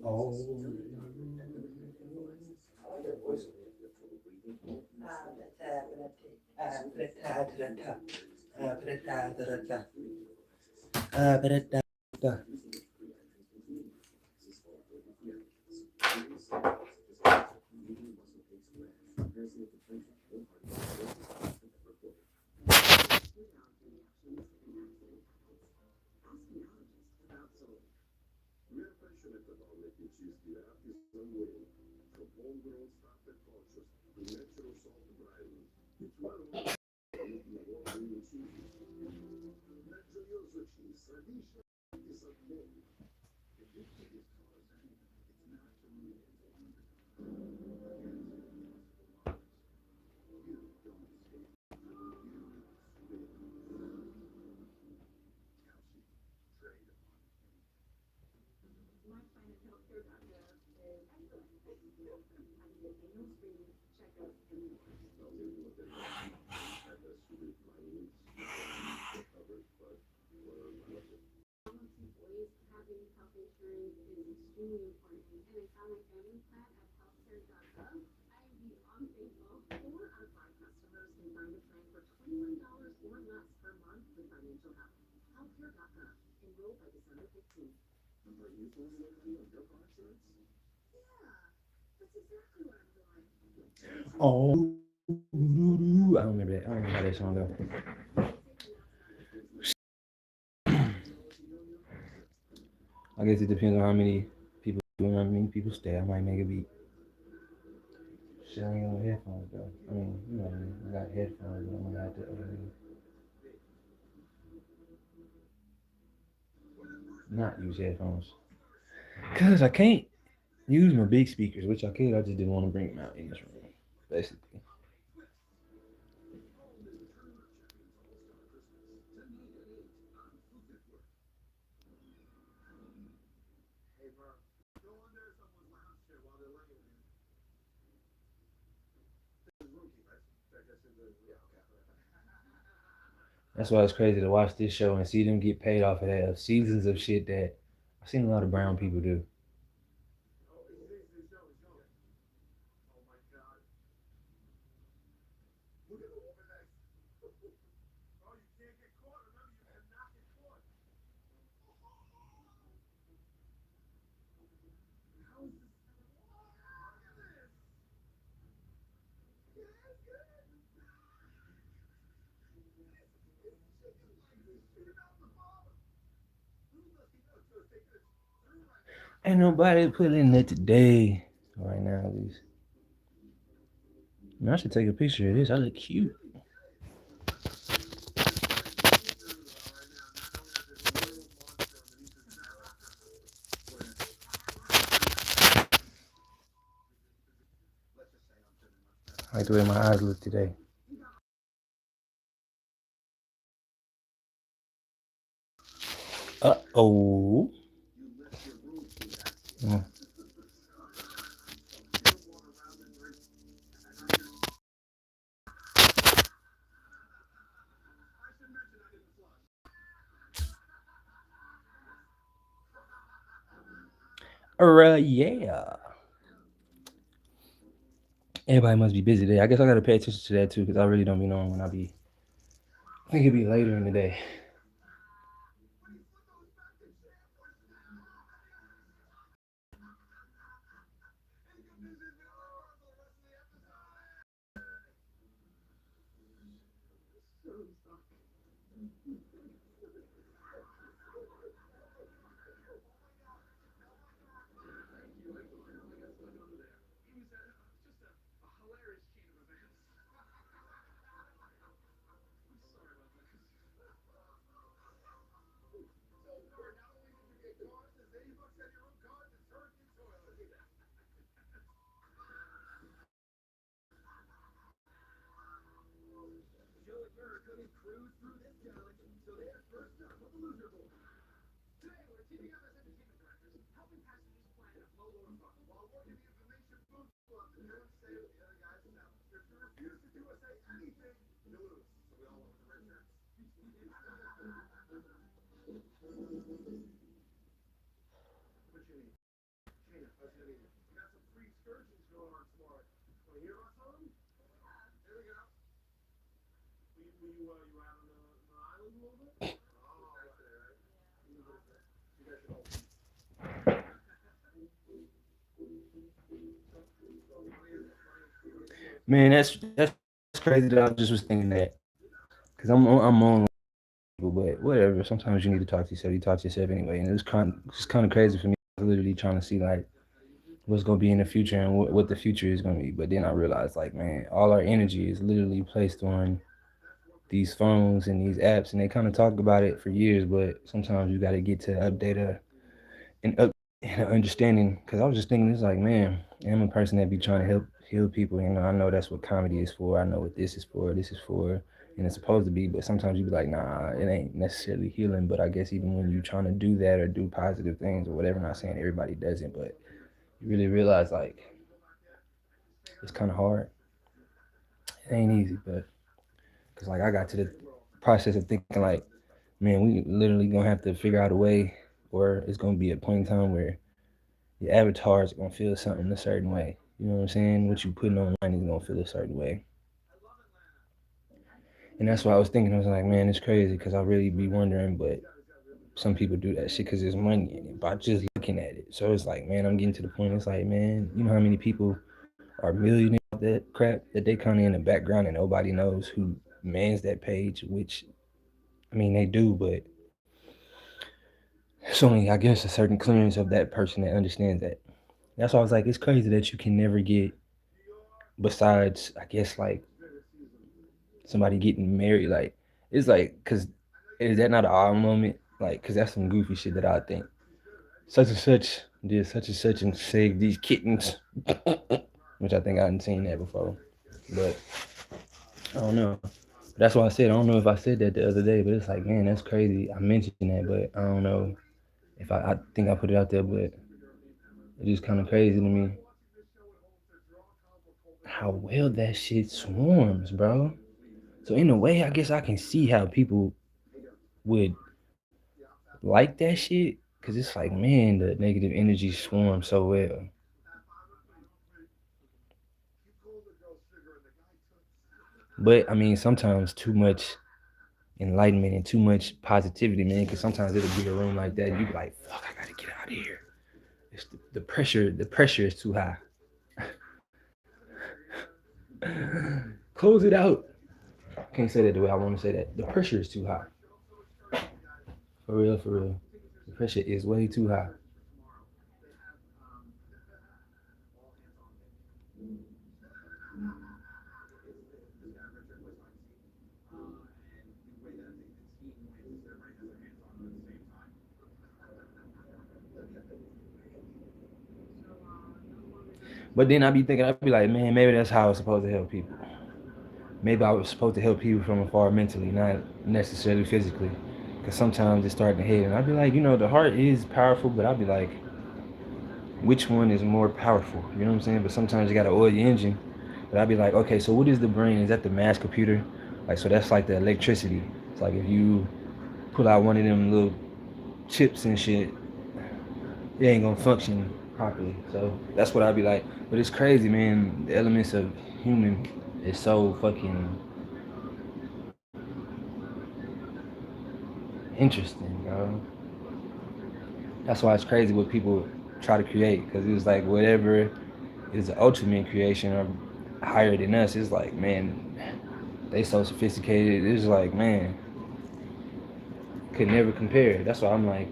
Oh, oh, I don't remember that. I don't remember how that song go. I guess it depends on how many people and how many people stay. I might make a beat. Shit, I ain't got no headphones though. I mean, you know what I mean. I got headphones, but I'm gonna have to not use headphones. Cause I can't use my big speakers, which I could. I just didn't want to bring them out in this room. Basically. That's why it's crazy to watch this show and see them get paid off of that of seasons of shit that I've seen a lot of brown people do. Ain't nobody put in there today. Right now, at least. Man, I should take a picture of this. I look cute. I like the way my eyes look today. Oh. Mm. Yeah. Everybody must be busy today. I guess I gotta pay attention to that too, because I really don't be knowing when I be. I think it'd be later in the day. Man, that's crazy that I just was thinking that. Cause I'm on people, but whatever. Sometimes you need to talk to yourself. You talk to yourself anyway, and it's kind of crazy for me. I was literally trying to see like what's gonna be in the future and what the future is gonna be. But then I realized like, man, all our energy is literally placed on these phones and these apps, and they kind of talk about it for years. But sometimes you got to get to update and up and understanding. Cause I was just thinking, it's like, man, I'm a person that be trying to help heal people. You know, I know that's what comedy is for. I know what this is for. This is for, and it's supposed to be. But sometimes you be like, nah, it ain't necessarily healing. But I guess even when you're trying to do that or do positive things or whatever, not saying everybody does it, but you really realize like it's kind of hard. It ain't easy, but cause like I got to the process of thinking like, man, we literally gonna have to figure out a way, or it's gonna be a point in time where your avatar is gonna feel something a certain way. You know what I'm saying? What you putting online is gonna feel a certain way. And that's why I was thinking. I was like, man, it's crazy because I really be wondering, but some people do that shit because there's money in it by just looking at it. So it's like, man, I'm getting to the point. It's like, man, you know how many people are millionaires with that crap that they kind of in the background and nobody knows who mans that page. Which I mean, they do, but it's only I guess a certain clearance of that person that understands that. That's why I was like, it's crazy that you can never get besides I guess like somebody getting married. Like it's like, cause is that not an odd moment? Like, cause that's some goofy shit that I think such and such did such and such and saved these kittens, which I think I hadn't seen that before. But I don't know. That's why I said I don't know if I said that the other day, but it's like, man, that's crazy. I mentioned that, but I don't know if I think I put it out there, but it's just kind of crazy to me how well that shit swarms, bro. So in a way, I guess I can see how people would like that shit, cause it's like, man, the negative energy swarms so well. But I mean, sometimes too much enlightenment and too much positivity, man. Cause sometimes it'll be a room like that, and you be like, fuck, I gotta get out of here. It's the pressure. The pressure is too high. Close it out. I can't say that the way I want to say that. The pressure is too high. For real, for real. The pressure is way too high. But then I be thinking, I be like, man, maybe that's how I was supposed to help people. Maybe I was supposed to help people from afar mentally, not necessarily physically. Because sometimes it's starting to hit, and I'd be like, the heart is powerful, but I'd be like, which one is more powerful? You know what I'm saying? But sometimes you gotta oil your engine. But I'd be like, okay, so what is the brain? Is that the mass computer? Like, so that's like the electricity. It's like if you pull out one of them little chips and shit, it ain't gonna function properly. So that's what I'd be like. But it's crazy, man. The elements of human is so fucking interesting, bro. That's why it's crazy what people try to create, because it's like whatever is the ultimate creation or higher than us. It's like, man, they so sophisticated. It's like, man, could never compare. That's why I'm like,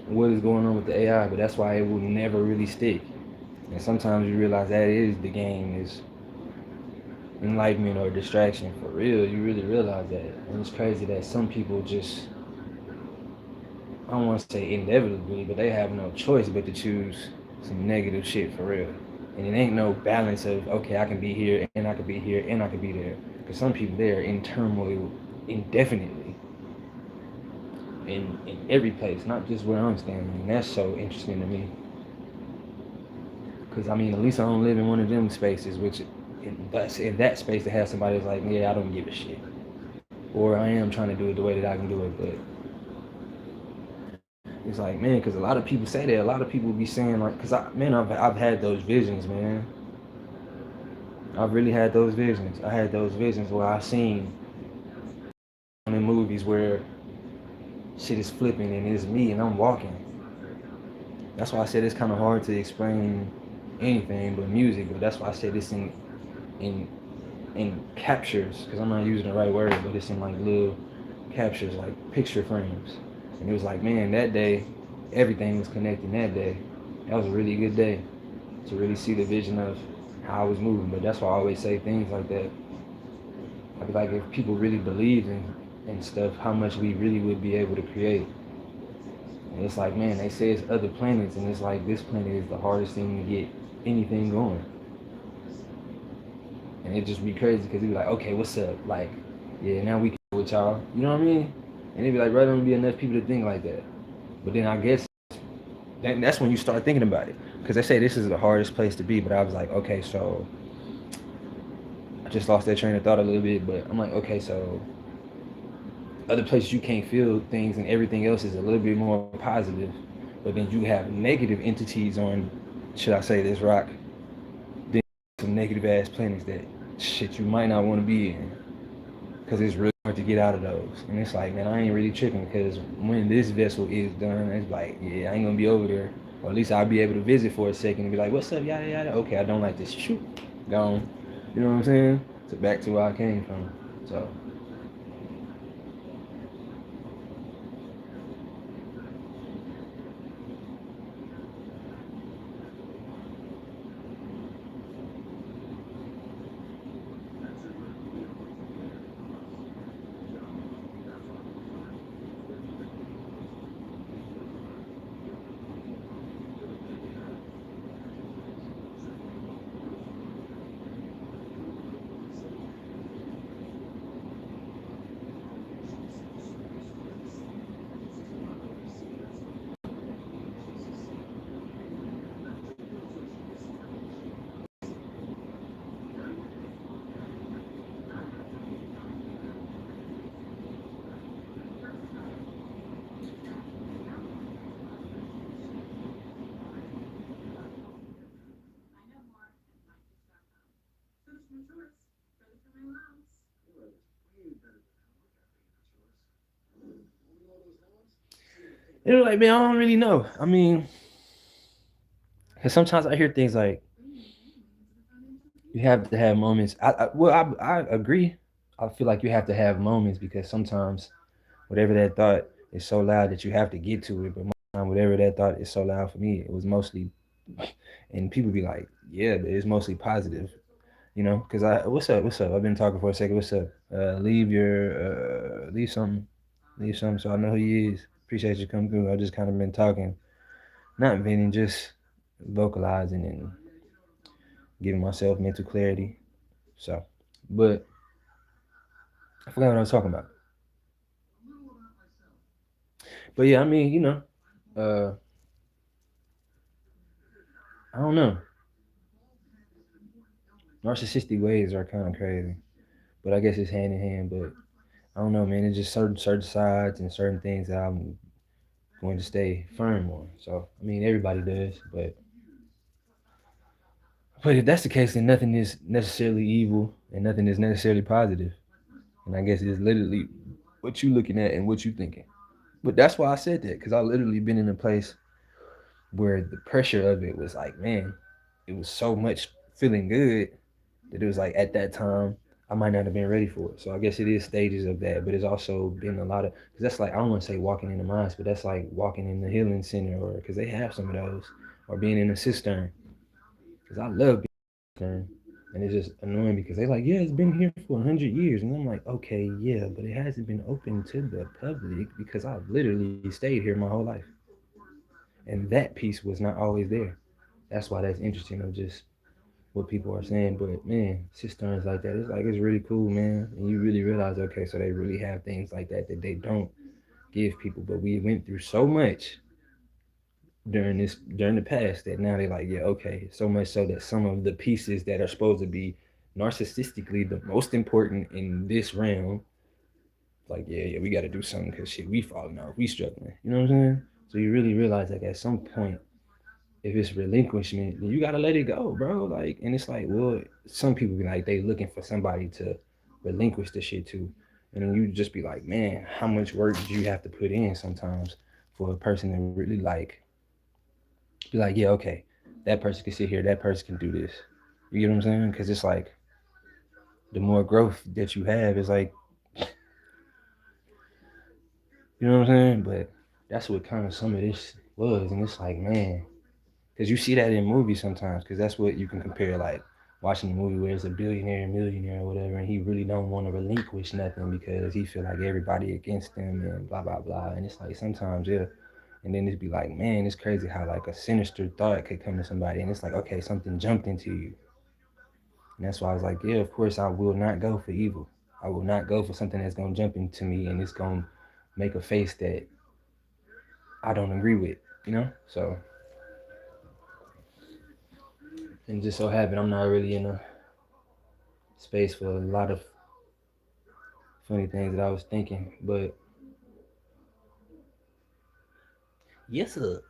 what is going on with the AI? But that's why it will never really stick. And sometimes you realize that is the game, is enlightenment or distraction for real. You really realize that. And it's crazy that some people just, I don't want to say inevitably, but they have no choice but to choose some negative shit for real. And it ain't no balance of, okay, I can be here and I can be here and I can be there. Because some people there in turmoil indefinitely in every place, not just where I'm standing. And that's so interesting to me. Because I mean, at least I don't live in one of them spaces, which in that space to have somebody that's like, yeah, I don't give a shit. Or I am trying to do it the way that I can do it, but it's like, man, because a lot of people say that. A lot of people be saying like, because I've had those visions, man. I've really had those visions. I had those visions where I seen in movies where shit is flipping and it's me and I'm walking. That's why I said it's kind of hard to explain anything but music. But that's why I said it's in in in captures, because I'm not using the right word, but it's in like little captures, like picture frames. And it was like, man, that day, everything was connecting that day. That was a really good day to really see the vision of how I was moving. But that's why I always say things like that. I be like, if people really believed in stuff, how much we really would be able to create. And it's like, man, they say it's other planets, and it's like this planet is the hardest thing to get anything going. And it just be crazy because he be like, okay, what's up? Like, yeah, now we can with y'all. You know what I mean? And it be like, brother, don't be enough people to think like that. But then I guess that's when you start thinking about it. Because they say this is the hardest place to be, but I was like, okay, so I just lost that train of thought a little bit. But I'm like, okay, so other places you can't feel things and everything else is a little bit more positive. But then you have negative entities on, should I say, this rock, then some negative ass planets that shit you might not want to be in. Because it's really hard to get out of those. And it's like, man, I ain't really tripping because when this vessel is done, it's like, yeah, I ain't gonna be over there. Or at least I'll be able to visit for a second and be like, what's up, yada yada. Okay, I don't like this. Shoot, gone. You know what I'm saying? So back to where I came from. So it was like, man, I don't really know. I mean, because sometimes I hear things like you have to have moments. I agree. I feel like you have to have moments because sometimes whatever that thought is so loud that you have to get to it. But whatever that thought is so loud for me, it was mostly, and people be like, yeah, but it's mostly positive, you know? Because what's up? What's up? I've been talking for a second. What's up? Leave something so I know who you is. Appreciate you coming through. I just kind of been talking, not venting, just vocalizing and giving myself mental clarity. So, but I forgot what I was talking about. But yeah, I mean, uh, I don't know. Narcissistic ways are kind of crazy, but I guess it's hand in hand. But I don't know, man. It's just certain sides and certain things that I'm going to stay firm on. So I mean, everybody does, but if that's the case, then nothing is necessarily evil and nothing is necessarily positive. And I guess it's literally what you looking at and what you thinking. But that's why I said that because I literally been in a place where the pressure of it was like, man, it was so much feeling good that it was like at that time I might not have been ready for it. So I guess it is stages of that, but it's also been a lot of because that's like I don't want to say walking in the mines, but that's like walking in the healing center or because they have some of those or being in a cistern because I love being in a cistern and it's just annoying because they're like, yeah, it's been here for 100 years, and I'm like, okay, yeah, but it hasn't been open to the public because I've literally stayed here my whole life, and that piece was not always there. That's why that's interesting of just what people are saying. But man, cisterns like that, it's like it's really cool, man. And you really realize, okay, so they really have things like that that they don't give people. But we went through so much during the past that now they're like, yeah, okay. So much so that some of the pieces that are supposed to be narcissistically the most important in this realm, like, yeah, we got to do something because shit, we falling off, we struggling. You know what I'm saying? So you really realize like at some point if it's relinquishment, then you gotta let it go, bro. Like, and it's like, well, some people be like they looking for somebody to relinquish the shit to, and then you just be like, man, how much work do you have to put in sometimes for a person to really like be like, yeah, okay, that person can sit here, that person can do this. You get what I'm saying? Because it's like the more growth that you have, it's like, you know what I'm saying? But that's what kind of some of this was, and it's like, man, because you see that in movies sometimes, because that's what you can compare, like watching a movie where it's a billionaire, millionaire, or whatever, and he really don't want to relinquish nothing because he feel like everybody against him and blah blah blah. And it's like sometimes, yeah. And then it'd be like, man, it's crazy how like a sinister thought could come to somebody, and it's like, okay, something jumped into you, and that's why I was like, yeah, of course I will not go for evil. I will not go for something that's gonna jump into me and it's gonna make a face that I don't agree with, you know. So, and just so happen I'm not really in a space for a lot of funny things that I was thinking, but yes, sir.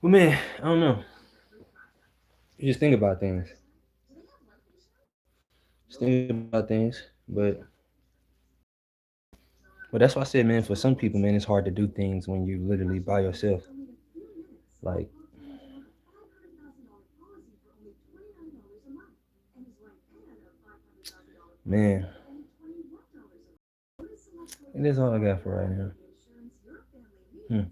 Well, man, I don't know. You just think about things. Just think about things, but that's why I said, man, for some people, man, it's hard to do things when you literally by yourself. Like, man, and that's all I got for right now. Hmm.